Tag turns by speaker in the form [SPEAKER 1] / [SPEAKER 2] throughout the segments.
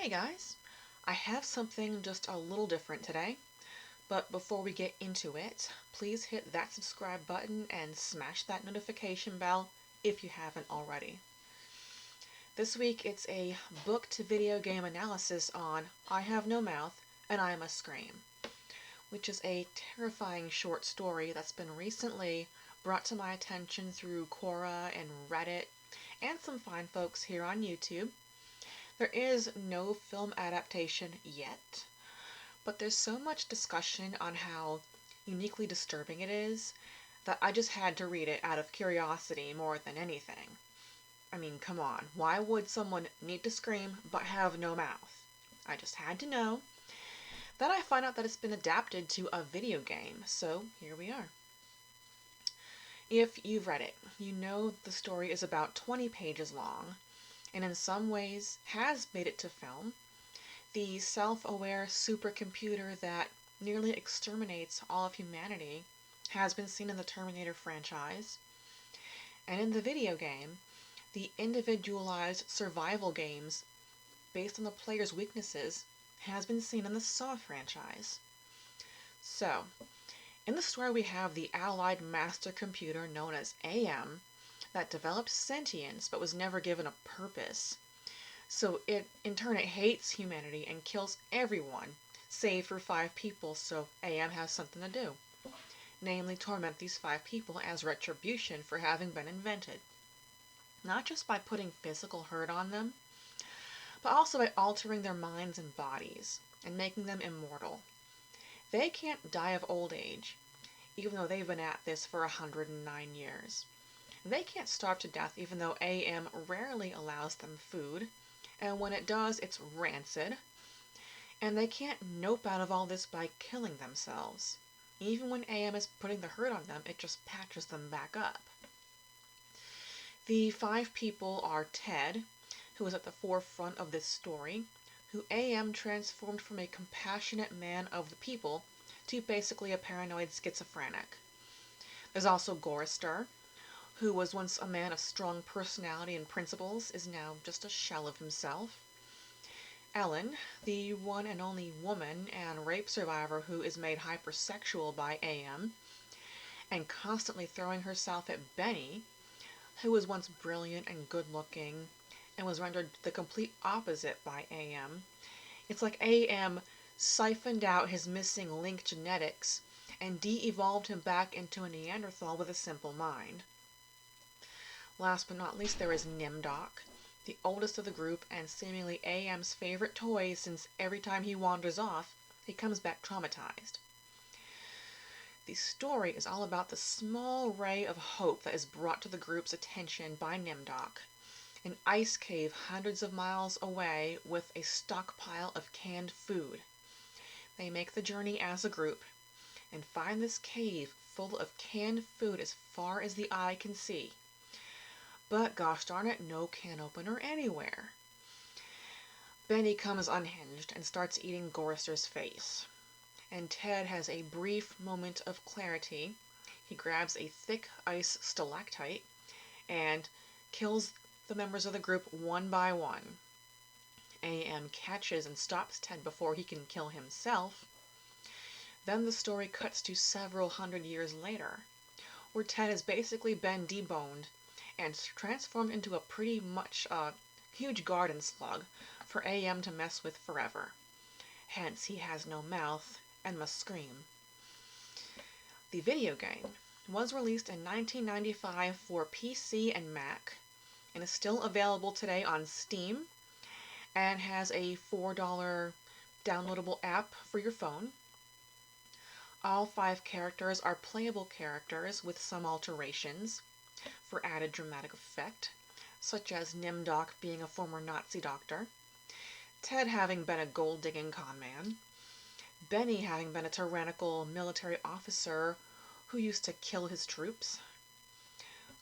[SPEAKER 1] Hey guys, I have something just a little different today, but before we get into it, please hit that subscribe button and smash that notification bell if you haven't already. This week it's a book to video game analysis on I Have No Mouth and I Must Scream, which is a terrifying short story that's been recently brought to my attention through Quora and Reddit and some fine folks here on YouTube. There is no film adaptation yet, but there's so much discussion on how uniquely disturbing it is that I just had to read it out of curiosity more than anything. I mean, come on, why would someone need to scream but have no mouth? I just had to know. Then I find out that it's been adapted to a video game, so here we are. If you've read it, you know the story is about 20 pages long, and in some ways has made it to film. The self-aware supercomputer that nearly exterminates all of humanity has been seen in the Terminator franchise. And in the video game, the individualized survival games based on the player's weaknesses has been seen in the Saw franchise. So, in the story we have the allied master computer known as AM that developed sentience but was never given a purpose. So it hates humanity and kills everyone, save for 5 people, so AM has something to do. Namely, torment these 5 people as retribution for having been invented. Not just by putting physical hurt on them, but also by altering their minds and bodies, and making them immortal. They can't die of old age, even though they've been at this for 109 years. They can't starve to death even though AM rarely allows them food, and when it does, it's rancid. And they can't nope out of all this by killing themselves. Even when AM is putting the hurt on them, it just patches them back up. The 5 people are Ted, who is at the forefront of this story, who AM transformed from a compassionate man of the people to basically a paranoid schizophrenic. There's also Gorister, who was once a man of strong personality and principles, is now just a shell of himself. Ellen, the one and only woman and rape survivor who is made hypersexual by AM, and constantly throwing herself at Benny, who was once brilliant and good-looking, and was rendered the complete opposite by AM. It's like AM siphoned out his missing link genetics and de-evolved him back into a Neanderthal with a simple mind. Last but not least, there is Nimdoc, the oldest of the group and seemingly AM's favorite toy, since every time he wanders off, he comes back traumatized. The story is all about the small ray of hope that is brought to the group's attention by Nimdoc, an ice cave hundreds of miles away with a stockpile of canned food. They make the journey as a group and find this cave full of canned food as far as the eye can see. But gosh darn it, no can opener anywhere. Benny comes unhinged and starts eating Gorister's face. And Ted has a brief moment of clarity. He grabs a thick ice stalactite and kills the members of the group one by one. AM catches and stops Ted before he can kill himself. Then the story cuts to several hundred years later, where Ted has basically been deboned and transformed into a pretty much huge garden slug for AM to mess with forever. Hence, he has no mouth and must scream. The video game was released in 1995 for PC and Mac, and is still available today on Steam, and has a $4 downloadable app for your phone. All 5 characters are playable characters with some alterations for added dramatic effect, such as Nimdoc being a former Nazi doctor, Ted having been a gold-digging conman, Benny having been a tyrannical military officer who used to kill his troops,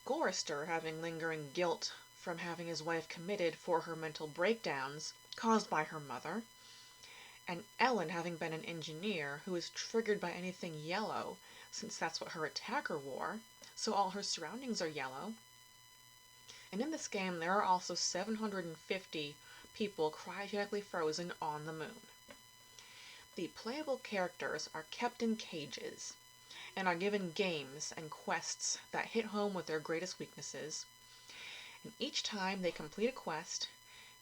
[SPEAKER 1] Gorister having lingering guilt from having his wife committed for her mental breakdowns caused by her mother, and Ellen having been an engineer who is triggered by anything yellow, since that's what her attacker wore, so all her surroundings are yellow. And in this game, there are also 750 people cryogenically frozen on the moon. The playable characters are kept in cages and are given games and quests that hit home with their greatest weaknesses. And each time they complete a quest,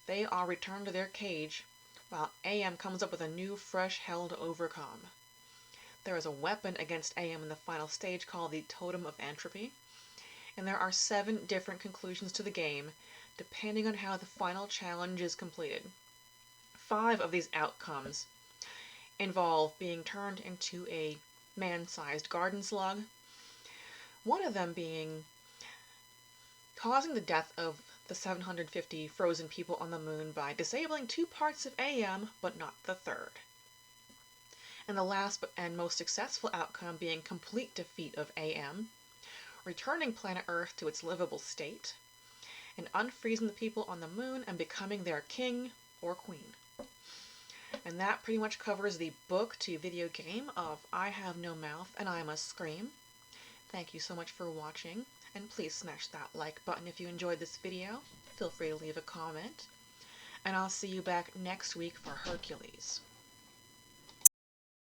[SPEAKER 1] they are returned to their cage while AM comes up with a new, fresh hell to overcome. There is a weapon against AM in the final stage called the Totem of Entropy, and there are 7 different conclusions to the game depending on how the final challenge is completed. 5 of these outcomes involve being turned into a man-sized garden slug, one of them being causing the death of the 750 frozen people on the moon by disabling 2 parts of AM, but not the third. And the last and most successful outcome being complete defeat of AM, returning planet Earth to its livable state, and unfreezing the people on the moon and becoming their king or queen. And that pretty much covers the book to video game of I Have No Mouth and I Must Scream. Thank you so much for watching, and please smash that like button if you enjoyed this video. Feel free to leave a comment, and I'll see you back next week for Hercules.